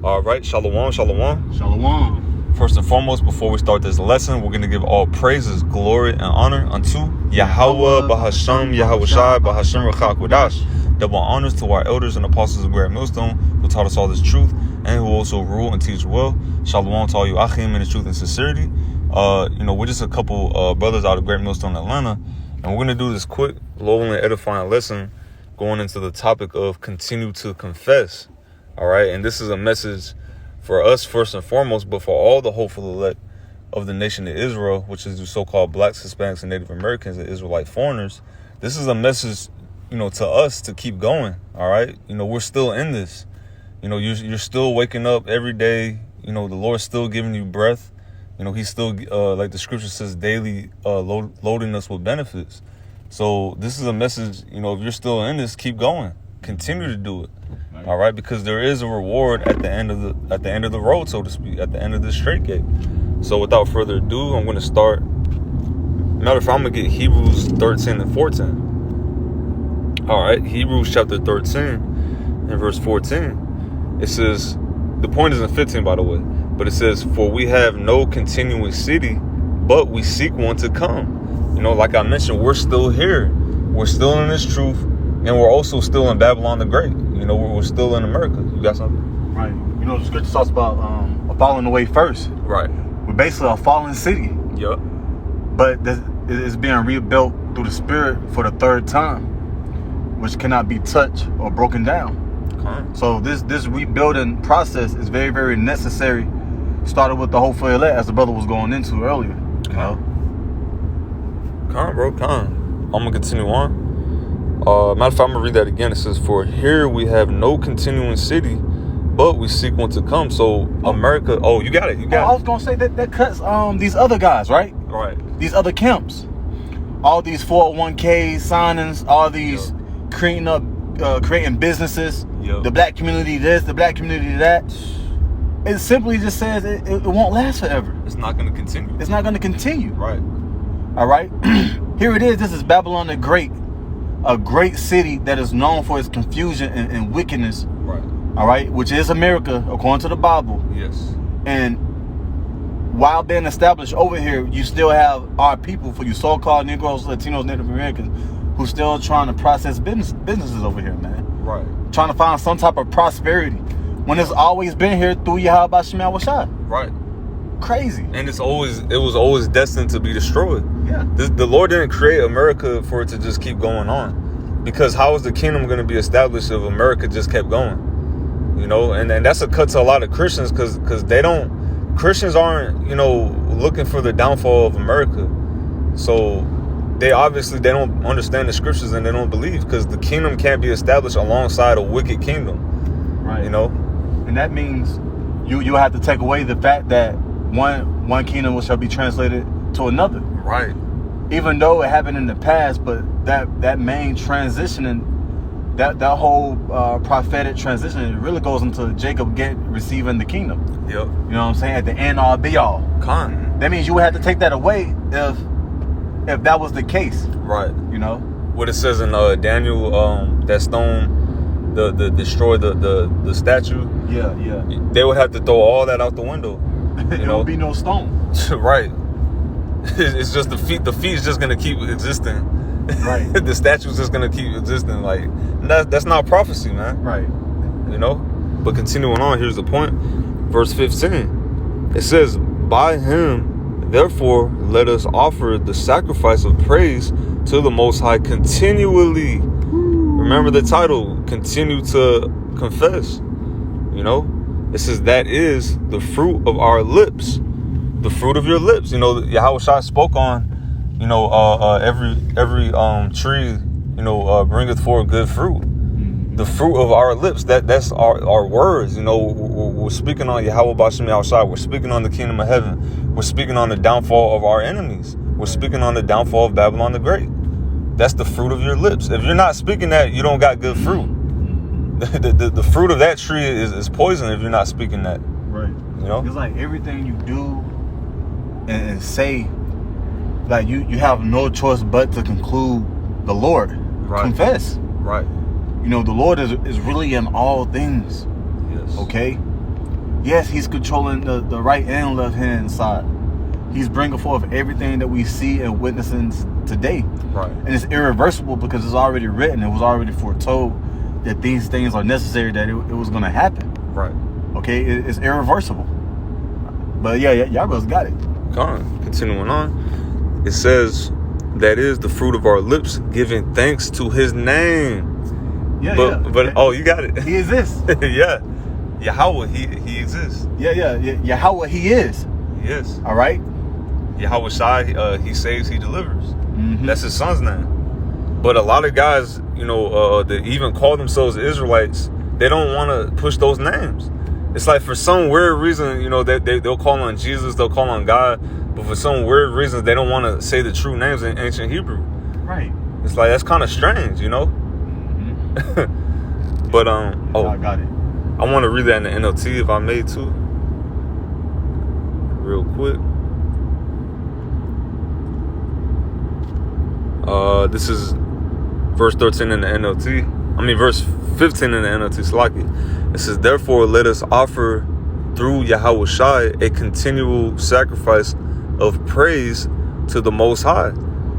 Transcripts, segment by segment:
All right, shalom, shalom. Shalom. First and foremost, before we start this lesson, we're going to give all praises, glory, and honor unto Yahweh, Bahasham, Yahushai, Bahasham, Rachak, Wadash. Double honors to our elders and apostles of Great Millstone who taught us all this truth and who also rule and teach well. Shalom to all you Achim in the truth and sincerity. We're just a couple brothers out of Great Millstone, Atlanta, and we're going to do this quick, low and edifying lesson going into the topic of continue to confess. All right, and this is a message for us first and foremost, but for all the hopeful elect of the nation of Israel, which is the so-called blacks, Hispanics, and Native Americans and Israelite foreigners. This is a message, to us to keep going. All right, we're still in this. You're still waking up every day. The Lord's still giving you breath. He's still, like the scripture says, daily loading us with benefits. So this is a message. If you're still in this, keep going. Continue to do it. All right, because there is a reward at the end of the road, so to speak, at the end of this straight gate. So without further ado, I'm going to start. Matter of fact, I'm going to get Hebrews 13 and 14. All right, Hebrews chapter 13 and verse 14. It says, the point is in 15, by the way, but it says, for we have no continuing city, but we seek one to come. Like I mentioned, we're still here. We're still in this truth, and we're also still in Babylon the Great. We're still in America. You got something? Right. The scripture talks about falling away first. Right. We're basically a fallen city. Yep. But it's being rebuilt through the Spirit for the third time, which cannot be touched or broken down. Okay. So this rebuilding process is very, very necessary. Started with the hopeful elect, as the brother was going into earlier. Come, bro, come. I'm going to continue on. Matter of fact, I'm going to read that again. It says, for here we have no continuing city, but we seek one to come. So America, you got it. I was going to say that cuts these other guys, right? Right. These other camps. All these 401k signings, all these creating businesses, the black community this, the black community that. It simply just says it won't last forever. It's not going to continue. It's not going to continue. Right. All right. Here it is. This is Babylon the Great. A great city that is known for its confusion and wickedness. Right. All right. Which is America, according to the Bible. Yes. And while being established over here, you still have our people, for you so-called Negroes, Latinos, Native Americans, who still trying to process businesses over here, man. Right. Trying to find some type of prosperity when it's always been here through Yahweh Shema Washai. Right. Crazy. And it was always destined to be destroyed. Yeah. The Lord didn't create America for it to just keep going on. Because how is the kingdom going to be established if America just kept going? And that's a cut to a lot of Christians because Christians aren't, looking for the downfall of America. So they don't understand the scriptures and they don't believe, because the kingdom can't be established alongside a wicked kingdom. Right. And that means you have to take away the fact that one kingdom shall be translated to another. Right. Even though it happened in the past, but that main transitioning, that whole prophetic transition, it really goes into Jacob receiving the kingdom. Yep. You know what I'm saying? At the end all be all. That means you would have to take that away if that was the case. Right. What it says in Daniel, that stone, destroy the statue. Yeah. They would have to throw all that out the window. There would be no stone. Right. It's just the feet is just gonna keep existing. Right. The statue's just gonna keep existing. Like that's not prophecy, man. Right. But continuing on, here's the point. Verse 15. It says, by him, therefore, let us offer the sacrifice of praise to the Most High continually. Remember the title, continue to confess. It says that is the fruit of our lips. The fruit of your lips. Yahushua spoke on, every tree, bringeth forth good fruit. The fruit of our lips, that's our words. We're speaking on Yahweh B'Shem Yahushua. We're speaking on the kingdom of heaven. We're speaking on the downfall of our enemies. We're speaking on the downfall of Babylon the Great. That's the fruit of your lips. If you're not speaking that, you don't got good fruit. The fruit of that tree is poison if you're not speaking that. Right. It's like everything you do and say, like you have no choice but to conclude the Lord. Right. Confess. Right. The Lord is really in all things. Yes. Okay? Yes, he's controlling the right and left hand side. He's bringing forth everything that we see and witnessing today. Right. And it's irreversible because it's already written. It was already foretold that these things are necessary, that it was going to happen. Right. Okay? It's irreversible. But yeah, y'all brothers got it. Continuing on. It says, that is the fruit of our lips, giving thanks to his name. But oh, you got it. He exists. Yeah. Yahweh, he exists. Yeah. Yahweh, he is. Yes. All right? Yahweh Shai, he saves, he delivers. Mm-hmm. That's his son's name. But a lot of guys, that even call themselves Israelites, they don't want to push those names. It's like for some weird reason, they'll call on Jesus, they'll call on God, but for some weird reasons, they don't want to say the true names in ancient Hebrew. Right. It's like, that's kind of strange, Mm-hmm. But, I got it. I want to read that in the NLT if I may too. Real quick. This is verse 13 in the NLT. Verse 15 in the NLT. Slaki. It says, therefore, let us offer through Yahweh Shai a continual sacrifice of praise to the Most High.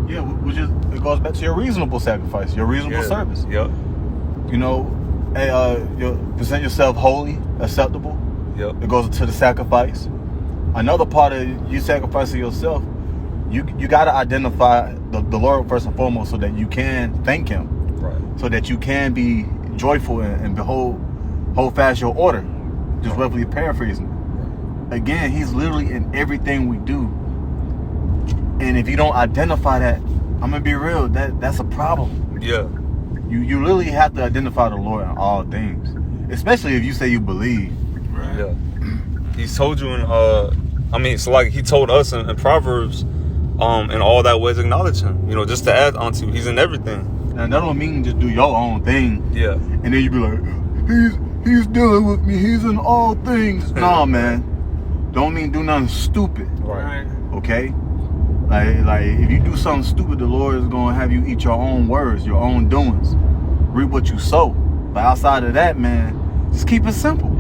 Yeah, it goes back to your reasonable sacrifice, your reasonable service. Yep. You present yourself holy, acceptable. Yep. It goes to the sacrifice. Another part of you sacrificing yourself, you got to identify the Lord first and foremost, so that you can thank Him. Right. So that you can be joyful and hold fast your order. Just roughly paraphrasing. Again, He's literally in everything we do. And if you don't identify that, I'm gonna be real, that's a problem. Yeah. You literally have to identify the Lord in all things, especially if you say you believe. Right. Yeah. He's told you in so like he told us in Proverbs, in all that ways acknowledge Him. Just to add onto, He's in everything. And that don't mean just do your own thing. Yeah. And then you be like, he's dealing with me. He's in all things. Nah, man. Don't mean do nothing stupid. Right. Okay. Like if you do something stupid, the Lord is gonna have you eat your own words, your own doings, reap what you sow. But outside of that, man, just keep it simple.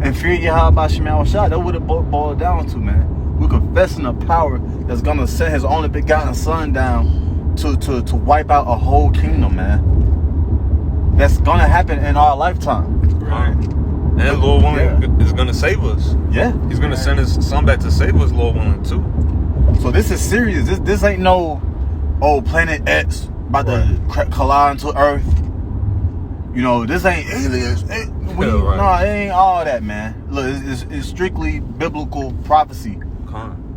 And fear Yahweh Shai. That's what it boiled down to, man. We're confessing a power that's gonna send His only begotten Son down to wipe out a whole kingdom, man. That's gonna happen in our lifetime. Right. And Lord willing is gonna save us. Yeah. He's gonna send His Son back to save us, Lord willing, too. So this is serious. This ain't no Planet X about to collide into Earth. This ain't aliens. No, it ain't all that, man. Look, it's strictly biblical prophecy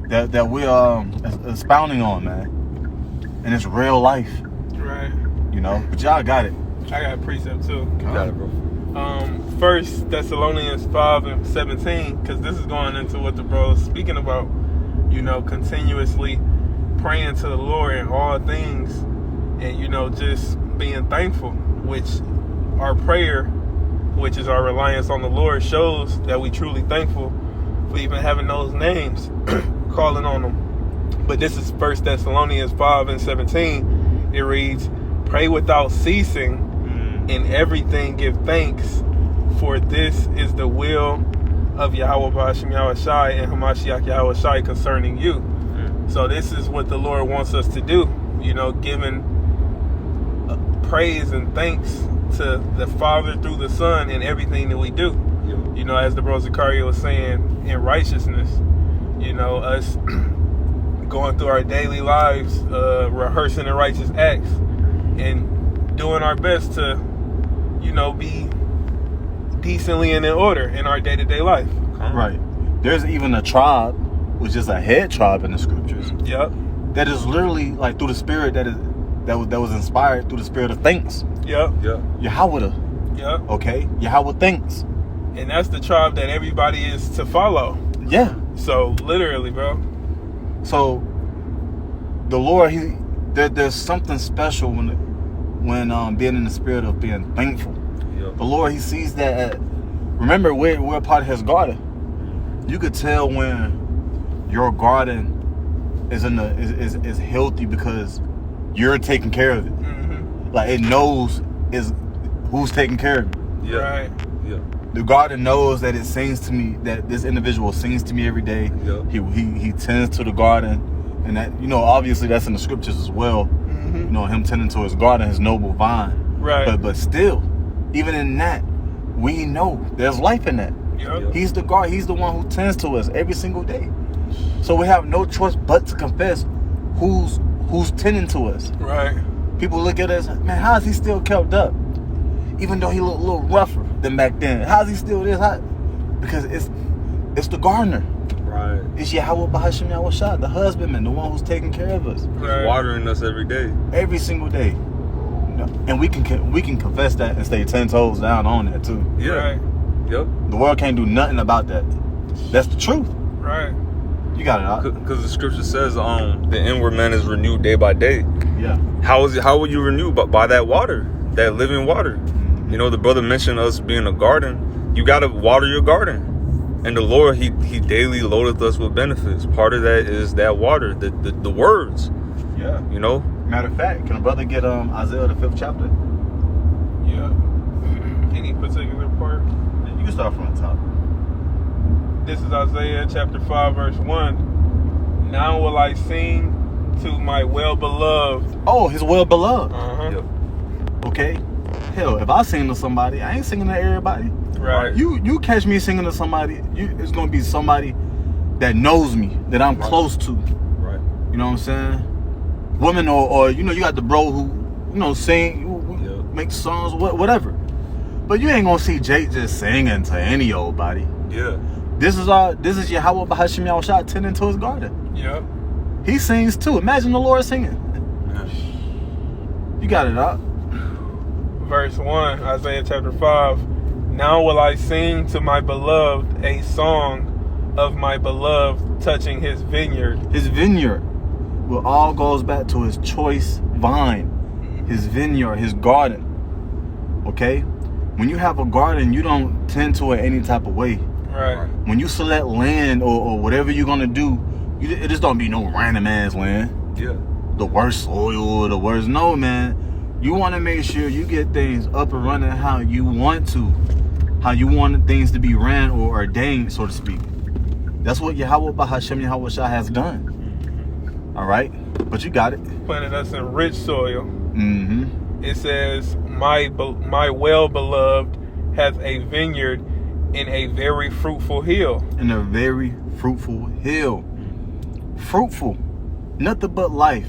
that we're expounding on, man. And it's real life. Right. But y'all got it. I got a precept too. You got it, bro. 1 Thessalonians 5:17, because this is going into what the bro is speaking about. Continuously praying to the Lord in all things, and just being thankful, which our prayer, which is our reliance on the Lord, shows that we truly thankful for even having those names, calling on them. But this is 1 Thessalonians 5:17. It reads, pray without ceasing, in everything give thanks, for this is the will of Yahweh B'Hashem Yahweh Shai and Hamashiach Yahweh Shai concerning you. So this is what the Lord wants us to do, giving praise and thanks to the Father through the Son in everything that we do. As the bro Zakaria was saying, in righteousness, us going through our daily lives, rehearsing the righteous acts and doing our best to, be decently and in order in our day-to-day life. Right. There's even a tribe, which is a head tribe in the scriptures. Yep. That is literally like through the spirit that was inspired through the spirit of thanks. Yep. Yeah. Yahweh. Yep. Okay. Yahweh thanks. And that's the tribe that everybody is to follow. Yeah. So literally, bro. So the Lord, there's something special when being in the spirit of being thankful. Yep. The Lord, He sees that. Remember, we're a part of His garden. You could tell when your garden is is healthy because you're taking care of it. Mm-hmm. Like it knows who's taking care of it. Yeah. Right. Yeah. The garden knows that it sings to me, that this individual sings to me every day. Yeah. He tends to the garden, and that, you know, obviously that's in the scriptures as well. Mm-hmm. You know, him tending to his garden, his noble vine. Right. But still, even in that, we know there's life in that. Yep. He's the guard. He's the one who tends to us every single day. So we have no choice but to confess who's tending to us. Right. People look at us, man, how is he still kept up? Even though he looked a little rougher than back then. How is he still this hot? Because it's the gardener. Right. It's Yahweh Bahasham Yahushua, the husbandman, the one who's taking care of us. Right. He's watering us every day. Every single day. And we can confess that and stay 10 toes down on that too. Yeah. Right. Yep. The world can't do nothing about that. That's the truth. Right. You got it out. Because the scripture says, the inward man is renewed day by day. Yeah. How will you renew? But by that water, that living water. You know, the brother mentioned us being a garden. You got to water your garden. And the Lord, he daily loadeth us with benefits. Part of that is that water, the words. Yeah. You know? Matter of fact, can a brother get Isaiah the 5th chapter? Yeah. Any particular part? You can start from the top. This is Isaiah chapter 5, verse 1. Now will I sing to my well-beloved. Oh, his well-beloved. Uh-huh. Yep. Okay. Hell, if I sing to somebody, I ain't singing to everybody. Right. You catch me singing to somebody, it's going to be somebody that knows me, that I'm close to. Right. You know what I'm saying? Women or you know, you got the bro who, you know, sing, make songs, whatever. But you ain't going to see Jake just singing to any old body. Yeah. This is Yahweh Bahasham Yahushua tending to his garden. Yep. He sings too. Imagine the Lord singing. Yeah. You got it out. Verse 1, Isaiah chapter 5. Now will I sing to my beloved a song of my beloved touching his vineyard. His vineyard. Well, all goes back to his choice vine. His vineyard, his garden. Okay? When you have a garden, you don't tend to it any type of way. Right. When you select land or whatever you're going to do, it just don't be no random ass land. Yeah. The worst soil or the worst. No, man. You want to make sure you get things up and running how you want to. How you want things to be ran or ordained, so to speak. That's what Yahweh Bahasham Yahushua has done. All right? But you got it. Planted us in rich soil. Mm-hmm. It says, my well-beloved has a vineyard in a very fruitful hill. In a very fruitful hill. Fruitful. Nothing but life.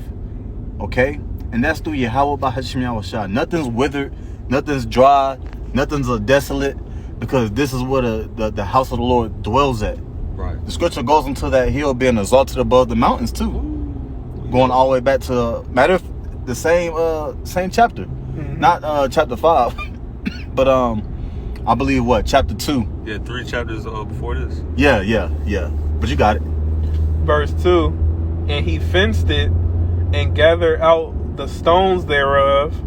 Okay? And that's through Yahweh Bahasham Yahushua. Nothing's withered. Nothing's dry. Nothing's desolate. Because this is where the house of the Lord dwells at. Right. The scripture goes into that hill being exalted above the mountains too. Going all the way back to the same chapter. Mm-hmm. Not chapter 5. But I believe chapter 2. Yeah, 3 chapters before this. Yeah. But you got it. Verse 2. And he fenced it and gathered out the stones thereof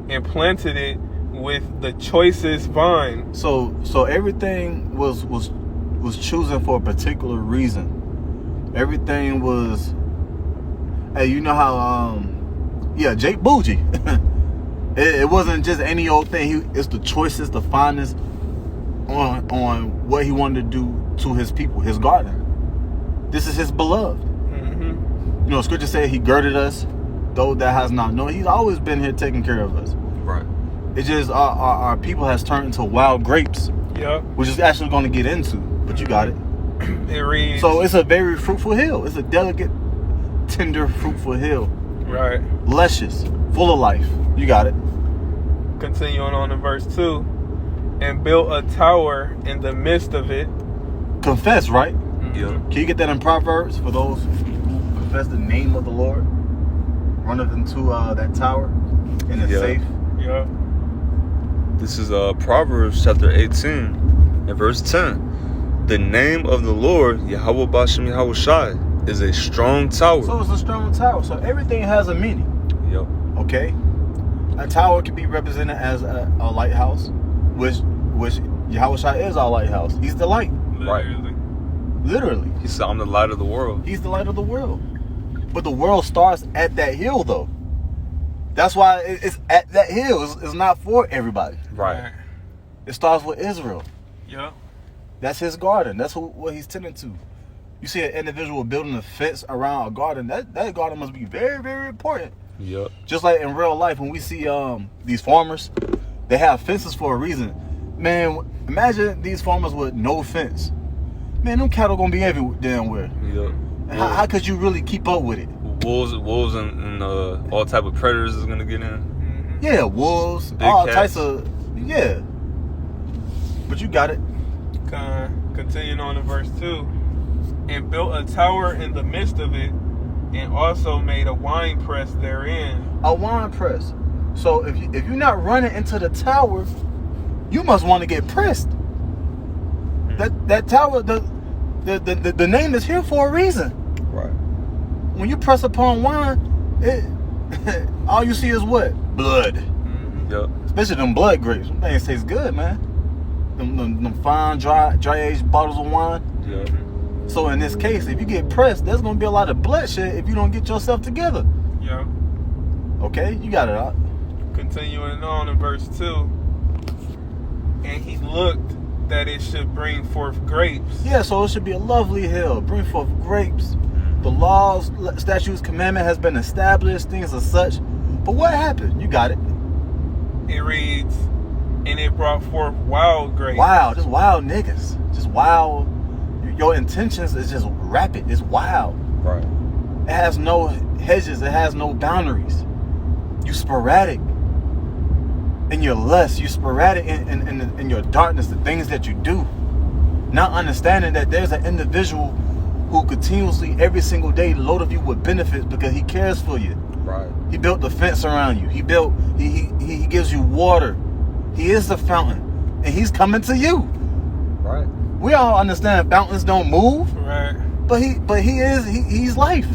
and planted it with the choicest vine. So everything was chosen for a particular reason. Everything was, hey, you know how Jake Bougie. it wasn't just any old thing. It's the choicest, the finest on what he wanted to do to his people, his garden. This is his beloved. Mm-hmm. You know, scripture said he girded us, though that has not known. He's always been here taking care of us. Right. It's just our people has turned into wild grapes. Yep. Which is actually going to get into, but you got it. It reads. So it's a very fruitful hill. It's a delicate, tender, fruitful hill. Right. Luscious, full of life. You got it. Continuing on in verse 2. And built a tower in the midst of it. Confess, right? Yeah. Can you get that in Proverbs for those who confess the name of the Lord? Runneth into that tower and it's safe. Yeah. This is Proverbs chapter 18 and verse 10. The name of the Lord, Yahweh Bahasham Yahushua, is a strong tower. So it's a strong tower. So everything has a meaning. Yep. Okay? A tower can be represented as a lighthouse, which Yahushua is our lighthouse. He's the light. Right. Literally. He said, I'm the light of the world. He's the light of the world. But the world starts at that hill, though. That's why it's at that hill. It's not for everybody. Right. It starts with Israel. Yeah. That's his garden. That's what he's tending to. You see an individual building a fence around a garden. That garden must be very, very important. Yep. Just like in real life, when we see these farmers, they have fences for a reason. Man, imagine these farmers with no fence. Man, them cattle gonna be every damn where. Yep. How could you really keep up with it? Wolves and all type of predators is gonna get in. Yeah, wolves, Big all cats. types of But you got it. Continuing on to verse 2. And built a tower in the midst of it, and also made a wine press therein. A wine press. So if you're not running into the tower, you must want to get pressed. That tower, the name is here for a reason. Right. When you press upon wine, all you see is what? Blood. Yep. Especially them blood grapes. Them things taste good, man. Them fine, dry aged bottles of wine. Yep. So in this case, if you get pressed, there's gonna be a lot of bloodshed if you don't get yourself together. Yeah. Okay, you got it out. Continuing on in verse 2. And he looked that it should bring forth grapes. Yeah, so it should be a lovely hill. Bring forth grapes. The laws, statutes, commandment has been established, things of such. But what happened? You got it. It reads, and it brought forth wild grapes. Wow, just wild niggas. Just wild. Your intentions is just rapid. It's wild. Right. It has no hedges. It has no boundaries. You sporadic in your lust. You sporadic in your darkness, the things that you do. Not understanding that there's an individual who continuously, every single day, loaded you with benefits because he cares for you. Right. He built the fence around you. He gives you water. He is the fountain. And he's coming to you. Right. We all understand fountains don't move. Right. But he's life.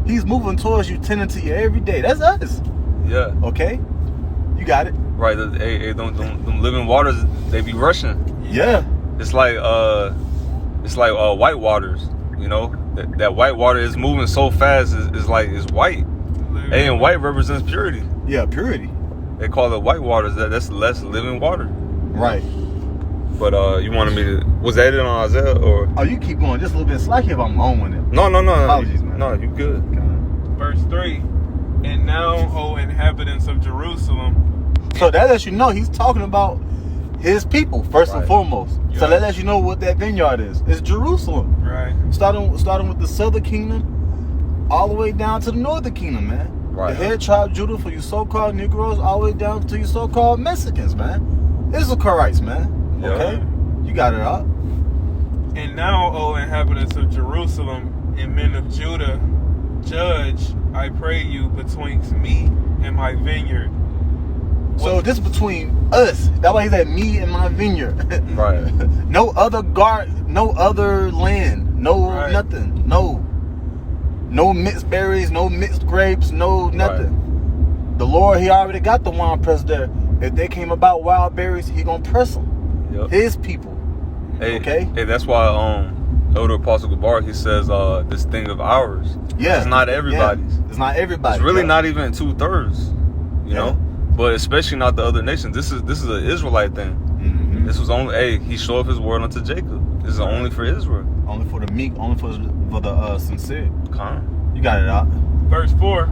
He's moving towards you, tending to you every day. That's us. Yeah. Okay? You got it. Right. Them living waters, they be rushing. Yeah. It's like white waters. You know, that white water is moving so fast. It's white. And white represents purity. Yeah, purity. They call it white waters. That's less living water. Right. But you wanted me to... Was that it on Isaiah or... Oh, you keep going just a little bit. Slack if I'm on with it. No. Apologies, man. No, you good. Verse 3. And now, O inhabitants of Jerusalem. So that lets you know he's talking about his people first and foremost. Yeah. So that lets you know what that vineyard is. It's Jerusalem. Right. Starting with the southern kingdom, all the way down to the northern kingdom, man. Right. The head tribe Judah for you so-called Negroes, all the way down to you so-called Mexicans, man. Issacharites, man. Yeah. Okay, you got it out. And now, O inhabitants of Jerusalem and men of Judah, judge, I pray you, betwixt me and my vineyard. So this is between us. That's why he said me and my vineyard. Right. No other no other land, no Right. nothing, no mixed berries, no mixed grapes, no nothing. Right. The Lord, he already got the wine press there. If they came about wild berries, he gonna press them. Yep. His people. Hey, okay. Hey, that's why Elder Apostle Gabar, he says this thing of ours. Yeah. It's not everybody's. Yeah. It's not everybody. It's really not even 2/3. You know, but especially not the other nations. This is an Israelite thing. Mm-hmm. This was only he showed up his word unto Jacob. This is only for Israel. Only for the meek. Only for the sincere. Come. You got it out. Verse 4.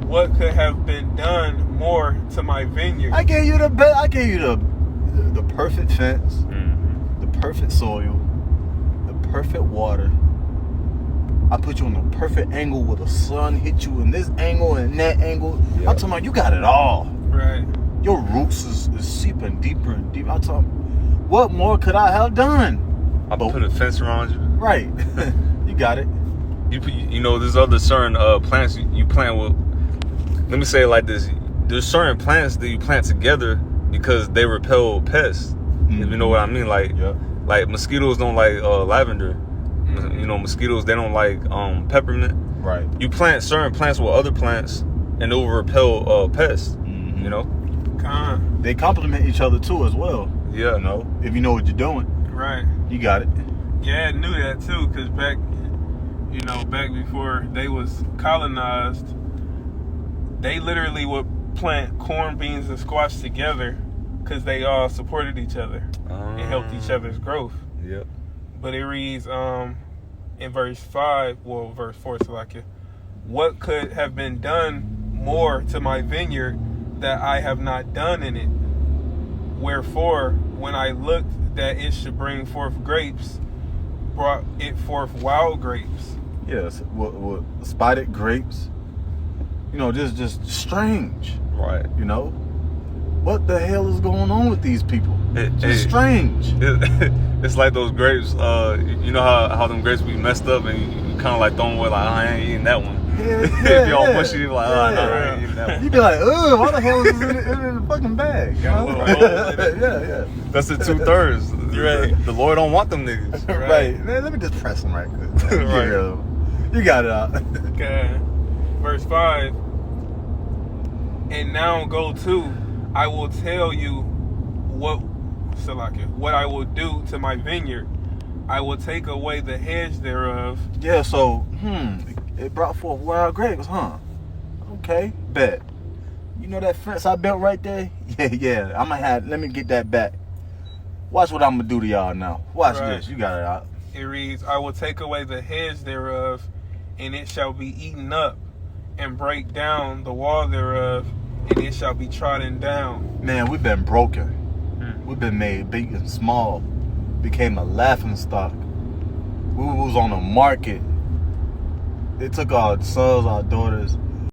What could have been done more to my vineyard? I gave you the best. I gave you the perfect fence, Mm-hmm. the perfect soil, the perfect water. I put you on the perfect angle where the sun hit you in this angle and that angle. Yep. I'm talking about you got it all. Right. Your roots is seeping deeper and deeper. I'm talking, what more could I have done? I put a fence around you. Right. You got it. You know, there's other certain plants you plant with. Let me say it like this: there's certain plants that you plant together because they repel pests. Mm-hmm. If you know what I mean, like like mosquitoes don't like lavender. You know, mosquitoes, they don't like peppermint. Right. You plant certain plants with other plants, and it will repel pests. Mm-hmm. You know. They complement each other too, as well. Yeah. You know, if you know what you're doing. Right. You got it. Yeah, I knew that too, because back before they was colonized, they literally would plant corn, beans, and squash together because they all supported each other and helped each other's growth. Yep. But it reads in verse 4, Salakia, what could have been done more to my vineyard that I have not done in it? Wherefore, when I looked that it should bring forth grapes, brought it forth wild grapes. Yes, with spotted grapes. You know, just strange. Right. You know, what the hell is going on with these people? Just strange. It's like those grapes. You know how them grapes be messed up and you kind of like throw them away. Like, I ain't eating that one. Yeah, If you all mushy, you're like, I ain't eating that one. You be like, ugh, why the hell is this in the fucking bag? You know? Yeah. That's the 2/3. Right. The Lord don't want them niggas. Right. Man, let me just press them right quick. Right. You got it out. Okay. Verse 5. And now go to, I will tell you what I will do to my vineyard. I will take away the hedge thereof. Yeah, so, it brought forth wild grapes, huh? Okay, bet. You know that fence I built right there? Yeah. Let me get that back. Watch what I'm gonna do to y'all now. Watch this. You got it out. It reads, I will take away the hedge thereof, and it shall be eaten up, and break down the wall thereof, and it shall be trodden down. Man, we've been broken. We've been made big and small. Became a laughing stock. We was on the market. They took our sons, our daughters,